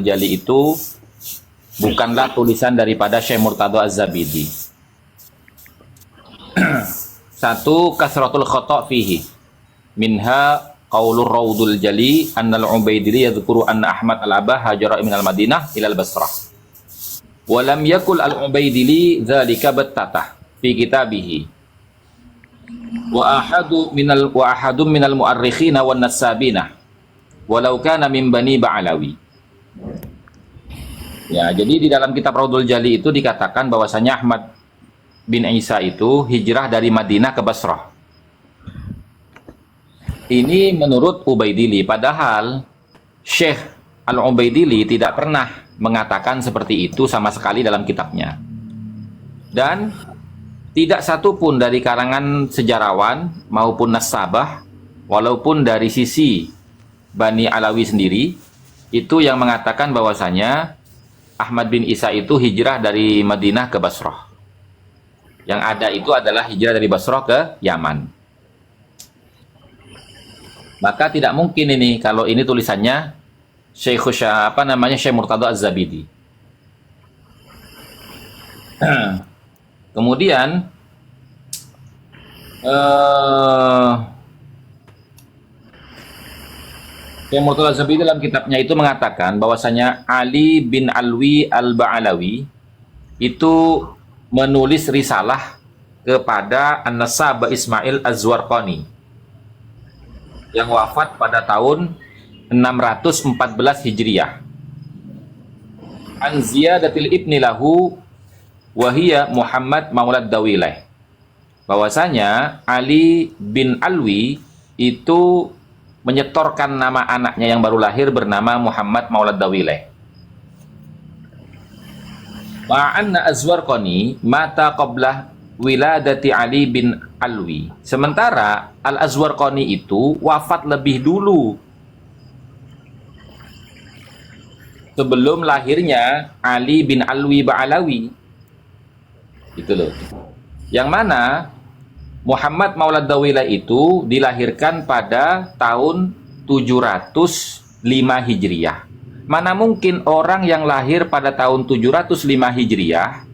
Jali itu bukanlah tulisan daripada Syekh Murtadha Az-Zabidi. Satu, kasratul khata' fihi. Minha qaulur Raudul Jali annal Ubaidili yadhkuru anna Ahmad al-Abah hajara minal Madinah ilal Basrah. Wa lam yakul al-Ubaidili dzalika battatah fi kitabihi. Wa ahadum minal mu'arrikhina wan nassabina walau kana min bani Ba'alawi. Ya, jadi di dalam kitab Raudul Jali itu dikatakan bahwasanya Ahmad bin Isa itu hijrah dari Madinah ke Basrah. Ini menurut Ubaidili, padahal Syekh Al-Ubaidili tidak pernah mengatakan seperti itu sama sekali dalam kitabnya. Dan tidak satu pun dari karangan sejarawan maupun nasabah, walaupun dari sisi Bani Alawi sendiri, itu yang mengatakan bahwasanya Ahmad bin Isa itu hijrah dari Madinah ke Basrah. Yang ada itu adalah hijrah dari Basrah ke Yaman. Maka tidak mungkin ini kalau ini tulisannya Syekh Murtadha Az-Zabidi. Kemudian Syekh Murtadha Az-Zabidi dalam kitabnya itu mengatakan bahwasanya Ali bin Alwi Al-Ba'alawi itu menulis risalah kepada An-Nasab Ismail Az-Zwarqani yang wafat pada tahun 614 Hijriah. An ziyadatil ibni lahu wahiyya Muhammad Maulad Dawilah. Bahwasanya Ali bin Alwi itu menyetorkan nama anaknya yang baru lahir bernama Muhammad Maulad Dawilah. Ma'anna Az-Zwarqani mata qablah wiladati Ali bin Alwi. Sementara Al-Azwarqani itu wafat lebih dulu sebelum lahirnya Ali bin Alwi Ba'alawi. Itu loh. Yang mana Muhammad Maulad Dawilah itu dilahirkan pada tahun 705 Hijriah. Mana mungkin orang yang lahir pada tahun 705 Hijriah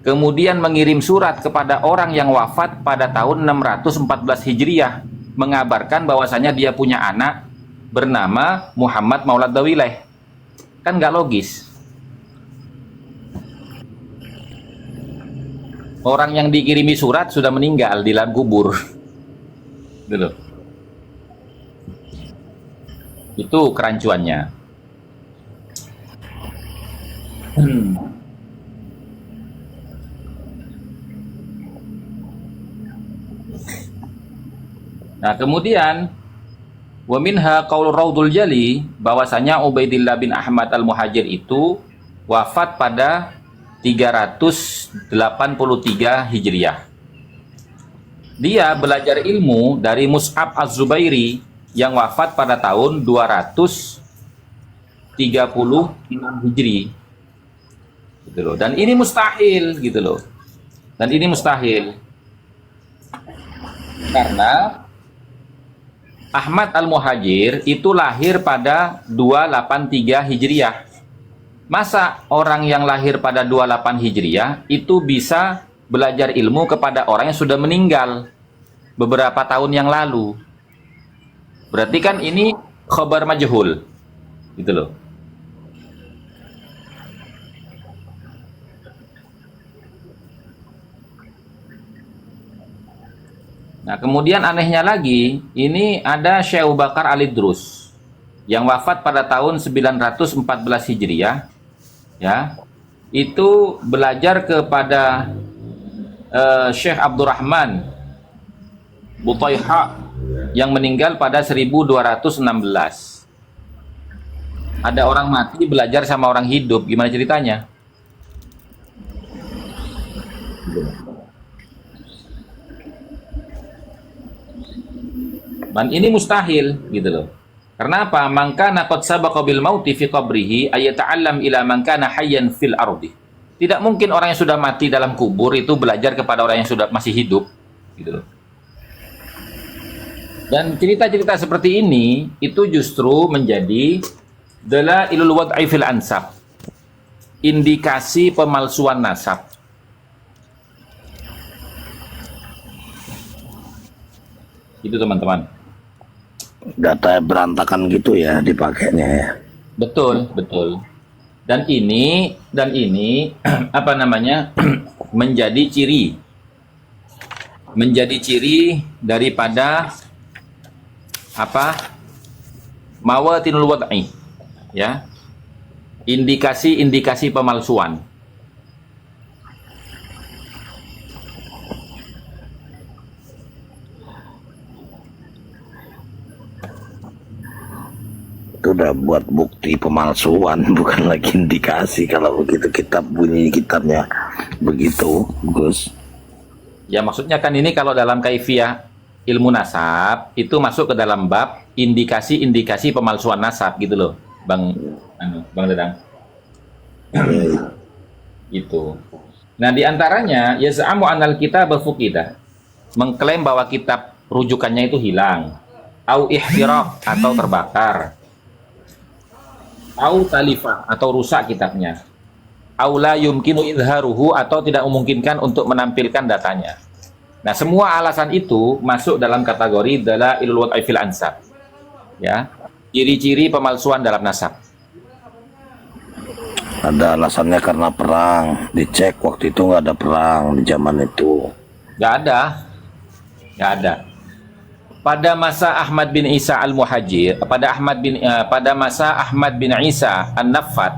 kemudian mengirim surat kepada orang yang wafat pada tahun 614 Hijriah mengabarkan bahwasanya dia punya anak bernama Muhammad Maulad Dawilah. Kan nggak logis. Orang yang dikirimi surat sudah meninggal di dalam kubur. Gitu. Itu kerancuannya. Nah, kemudian wa minha qaul Raudul Jali, bahwasanya Ubaidillah bin Ahmad Al-Muhajir itu wafat pada 383 Hijriah. Dia belajar ilmu dari Mus'ab Az-Zubairi yang wafat pada tahun 236 Hijri. Gitu loh. Dan ini mustahil gitu loh. Dan ini mustahil. Karena Ahmad Al-Muhajir itu lahir pada 283 Hijriah. Masa orang yang lahir pada 28 Hijriah itu bisa belajar ilmu kepada orang yang sudah meninggal beberapa tahun yang lalu? Berarti kan ini khabar majhul. Gitu loh. Nah, kemudian anehnya lagi, ini ada Syekh Abu Bakar Al-Idrus yang wafat pada tahun 914 Hijriah, ya. Itu belajar kepada Syekh Abdurrahman Butaiha yang meninggal pada 1216. Ada orang mati belajar sama orang hidup, gimana ceritanya? Dan ini mustahil gitu loh. Karena apa? Maka naqad sabaqa bil mauti fi qabrihi ayata'allam ila man kana hayyan fil ardi. Tidak mungkin orang yang sudah mati dalam kubur itu belajar kepada orang yang sudah masih hidup gitu loh. Dan cerita-cerita seperti ini itu justru menjadi Dalailul wad'i fil ansab. Indikasi pemalsuan nasab. Itu teman-teman. Data berantakan gitu ya dipakainya ya. Betul, betul. Dan ini apa namanya? menjadi ciri daripada apa? Mawatinul wad'i, ya. Indikasi pemalsuan. Itu udah buat bukti pemalsuan, bukan lagi indikasi. Kalau begitu bunyi kitabnya begitu, Gus. Ya maksudnya kan ini kalau dalam kaifiyah ilmu nasab itu masuk ke dalam bab indikasi pemalsuan nasab gitu loh, Bang Dadang. Itu. Nah, diantaranya yaz'amu anal kitab fuqidah, mengklaim bahwa kitab rujukannya itu hilang, au ihtiraq atau terbakar, au talifah atau rusak kitabnya, au la yumkinu idharuhu atau tidak memungkinkan untuk menampilkan datanya. Nah, semua alasan itu masuk dalam kategori dalailul wad'i fil ansab. Ya, ciri-ciri pemalsuan dalam nasab. Ada alasannya karena perang. Dicek waktu itu nggak ada perang di zaman itu. Nggak ada. Pada masa Ahmad bin Isa al-Muhajir, pada masa Ahmad bin Isa an-Naffat,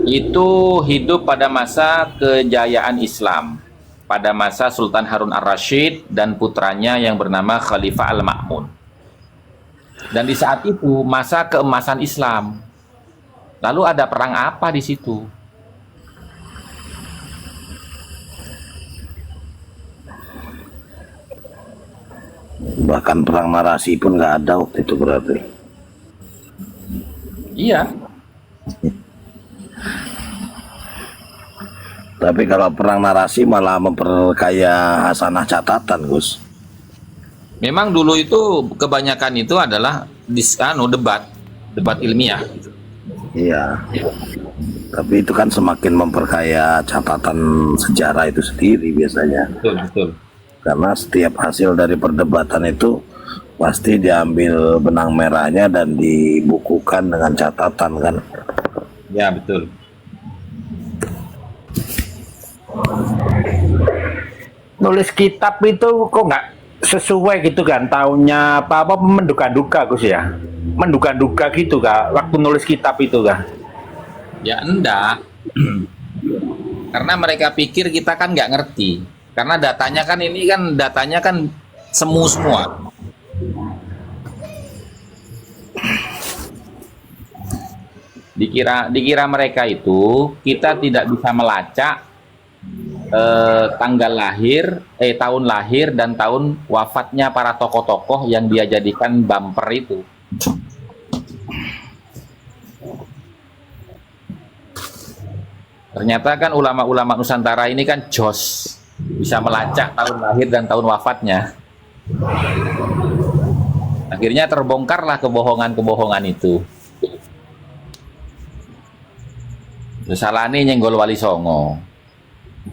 itu hidup pada masa kejayaan Islam, pada masa Sultan Harun ar-Rasyid dan putranya yang bernama Khalifah al-Ma'mun. Dan di saat itu masa keemasan Islam. Lalu ada perang apa di situ? Bahkan perang narasi pun nggak ada waktu itu berarti. Iya. Tapi kalau perang narasi malah memperkaya hasanah catatan, Gus. Memang dulu itu kebanyakan itu adalah debat ilmiah. Iya. Tapi itu kan semakin memperkaya catatan sejarah itu sendiri biasanya. Betul. Karena setiap hasil dari perdebatan itu pasti diambil benang merahnya dan dibukukan dengan catatan kan. Ya, betul. Nulis kitab itu kok nggak sesuai gitu kan, tahunnya apa menduga-duga Gus ya, menduga-duga gitu kak waktu nulis kitab itu kak? Ya enggak. Karena mereka pikir kita kan nggak ngerti. Karena datanya kan semu semua. Dikira mereka itu kita tidak bisa melacak tanggal lahir, tahun lahir dan tahun wafatnya para tokoh-tokoh yang dia jadikan bumper itu. Ternyata kan ulama-ulama Nusantara ini kan jos, bisa melacak tahun lahir dan tahun wafatnya. Akhirnya terbongkarlah kebohongan-kebohongan itu. Salahnya nyenggol Wali Songo.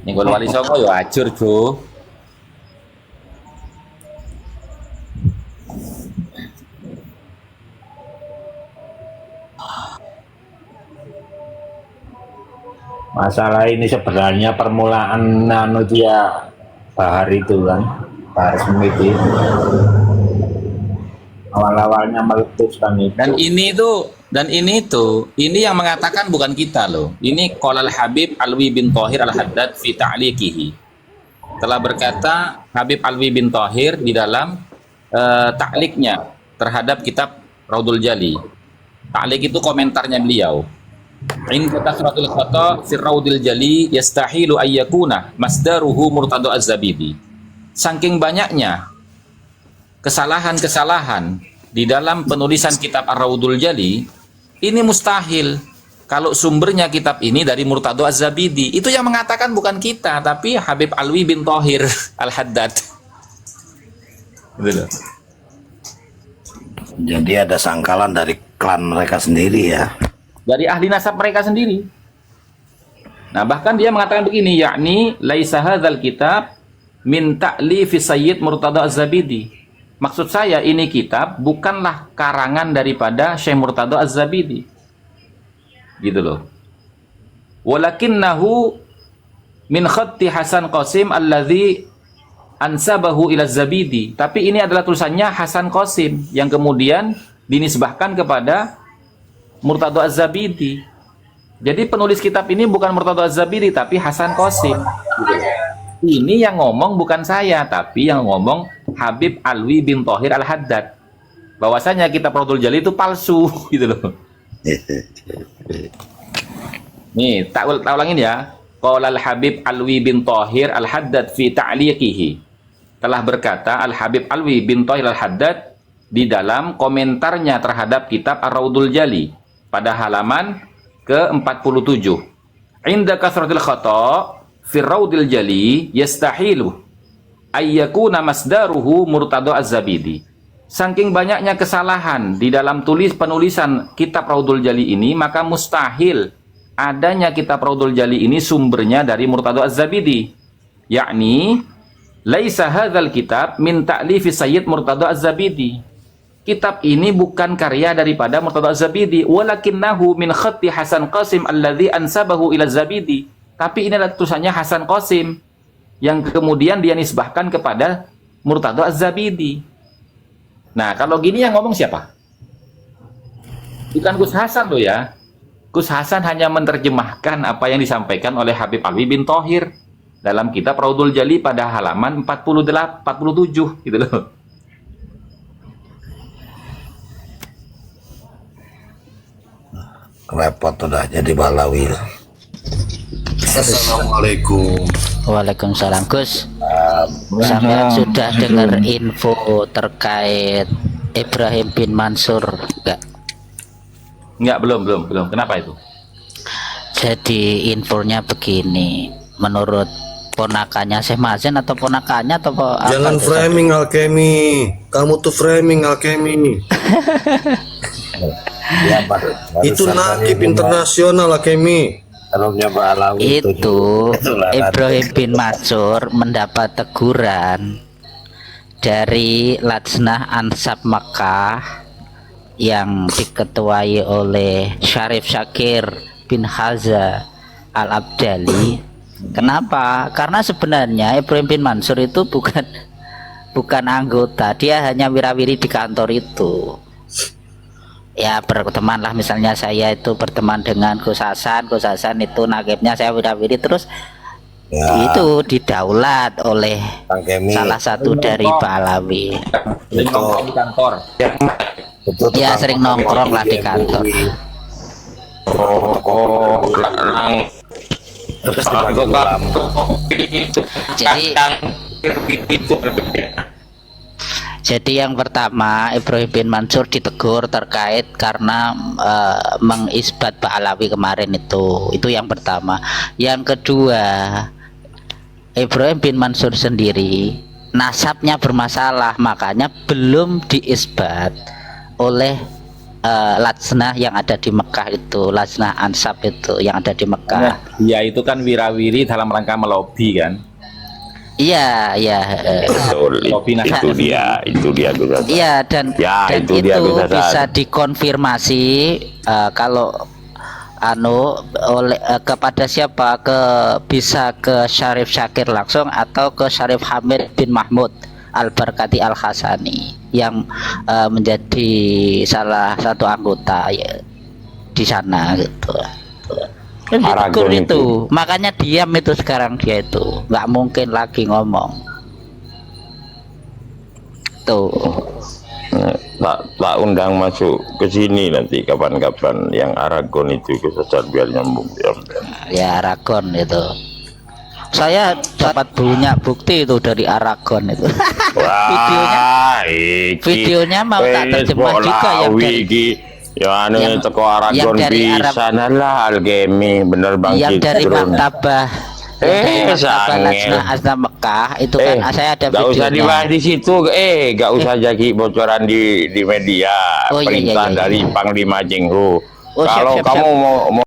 Nyenggol Wali Songo ya acur, Jo. Masalah ini sebenarnya permulaan dia Bahar itu kan, Bahar Smith itu awal-awalnya meletuskan itu. Ini yang mengatakan bukan kita loh. Ini Qolal Habib Alwi bin Thahir Al-Haddad fi ta'liqihi. Telah berkata Habib Alwi bin Thahir di dalam ta'liqnya terhadap kitab Raudul Jali. Ta'liq itu komentarnya beliau. Inda kasratul khata fi Raudil Jali yastahilu ayyakuna masdaruhu Murtado Az-Zabidi. Saking banyaknya kesalahan-kesalahan di dalam penulisan kitab Ar-Raudul Jali, ini mustahil kalau sumbernya kitab ini dari Murtado Az-Zabidi. Itu yang mengatakan bukan kita, tapi Habib Alwi bin Thahir Al-Haddad. Jadi ada sangkalan dari klan mereka sendiri ya. Dari ahli nasab mereka sendiri. Nah, bahkan dia mengatakan begini, yakni laisa hadzal kitab min ta'lifi Sayyid Murtada Az-Zabidi. Maksud saya ini kitab bukanlah karangan daripada Syekh Murtada Az-Zabidi. Gitu loh. Walakinnahu min khatti Hasan Qasim alladzi ansabahu ila Zabidi. Tapi ini adalah tulisannya Hasan Qasim yang kemudian dinisbahkan kepada Murtada Az-Zabidi. Jadi penulis kitab ini bukan Murtada Az-Zabidi tapi Hasan Qasim. Ini yang ngomong bukan saya, tapi yang ngomong Habib Alwi bin Thohir Al-Haddad. Bahwasanya kitab Raudhul Jali itu palsu gitu loh. Nih, tak ulangin ya. Qala Al-Habib Alwi bin Thohir Al-Haddad fi ta'liqihi. Telah berkata Al-Habib Alwi bin Thohir Al-Haddad di dalam komentarnya terhadap kitab Ar-Raudhul Jali pada halaman ke-47. Inda kasratil khata' fi Raudhil Jali yastahilu ayyakuna masdaruhu Murtada Az-Zabidi. Saking banyaknya kesalahan di dalam penulisan kitab Raudhul Jali ini, maka mustahil adanya kitab Raudhul Jali ini sumbernya dari Murtada Az-Zabidi. Yakni laisa hadzal kitab min ta'lifi Sayyid Murtada Az-Zabidi. Kitab ini bukan karya daripada Murtada Az-Zabidi, walakinnahu min khatti Hasan Qasim alladzi ansabahu ila Zabidi. Tapi ini adalah tulisannya Hasan Qasim yang kemudian dia nisbahkan kepada Murtada Az-Zabidi. Nah, kalau gini yang ngomong siapa? Bukan Gus Hasan loh ya. Gus Hasan hanya menerjemahkan apa yang disampaikan oleh Habib Alwi bin Thohir dalam kitab Raudhul Jali pada halaman 47 gitu loh. Repot udah jadi Balawi. Assalamualaikum. Waalaikumsalam Gus. Sampai sudah dengar info terkait Ibrahim bin Mansur enggak? Belum. Kenapa itu? Jadi infonya begini, menurut ponakannya Syekh Mazen atau ponakannya atau apa? Jangan framing Alkemi. Kamu tuh framing Alkemi. Ya, Pak. Itu nakib internasional Alkemi. Itu Ibrahim bin Mansur mendapat teguran dari Lajnah Ansab Makkah yang diketuai oleh Syarif Syakir bin Haza Al-Abdali. Kenapa? Karena sebenarnya Ibrahim bin Mansur itu bukan anggota, dia hanya wirawiri di kantor itu. Ya berteman lah, misalnya saya itu berteman dengan Gus Hasan itu nakibnya saya wirawiri, terus ya, itu didaulat oleh salah satu dari Balawi. Sering nongkrong di kantor. Ya sering nongkrong lah di kantor. Jadi yang pertama, Ibrahim bin Mansur ditegur terkait karena mengisbat Ba'alawi kemarin itu yang pertama. Yang kedua, Ibrahim bin Mansur sendiri nasabnya bermasalah, makanya belum diisbat oleh Lajnah yang ada di Mekah itu, Lajnah Ansab itu yang ada di Mekah. Ya itu kan wirawiri dalam rangka melobi kan. Iya. Itu dia Gus. Iya dan itu bisa dikonfirmasi kalau oleh kepada siapa, bisa ke Syarif Syakir langsung atau ke Syarif Hamid bin Mahmud Al-Barkati Al-Hasani yang menjadi salah satu anggota ya di sana gitu. Ditegur itu, makanya diam itu sekarang, dia itu nggak mungkin lagi ngomong tuh. Tak undang masuk ke sini nanti kapan-kapan yang Aragon itu kesesat biar nyambung ya Aragon itu. Saya dapat banyak bukti itu dari Aragon itu. videonya mau tak terjemah juga yang dari yang teko Aragon bisa lah Alkemi bener bang. Yang dari sangel. Asna Mekah itu kan saya ada Gak usah videonya. dibahas di situ. Gak usah jadi bocoran di media. Oh, iya, Perintah iya, iya. dari Panglima Cengho. Oh, siap, Kalau siap, kamu siap. mau